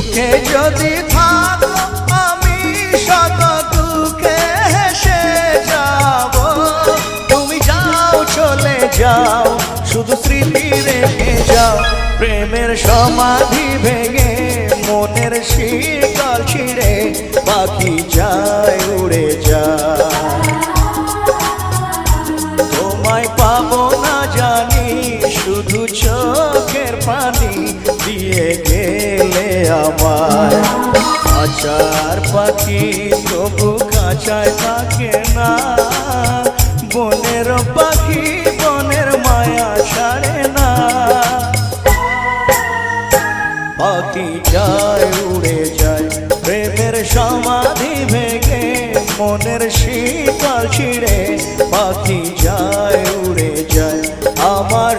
সুখে যদি থাকো আমি শত দুঃখে হেসে যাব। তুমি যাও চলে যাও শুধু স্মৃতি রেখে যাও। প্রেমের সমাধি ভেঙে মনের শিকল ছিঁড়ে পাখি যায় উড়ে যায়। তোমায় পাবো না জানি শুধু চোখের পানি দিয়ে গেলে আমায়। খাঁচার পাখি তবু খাঁচায় থাকে না, বনের পাখি বনের মায়া ছাড়ে না। পাখি যায় উড়ে যায় প্রেমের সমাধি ভেঙে মনের শিকল ছিঁড়ে পাখি যায় উড়ে যায়। আমার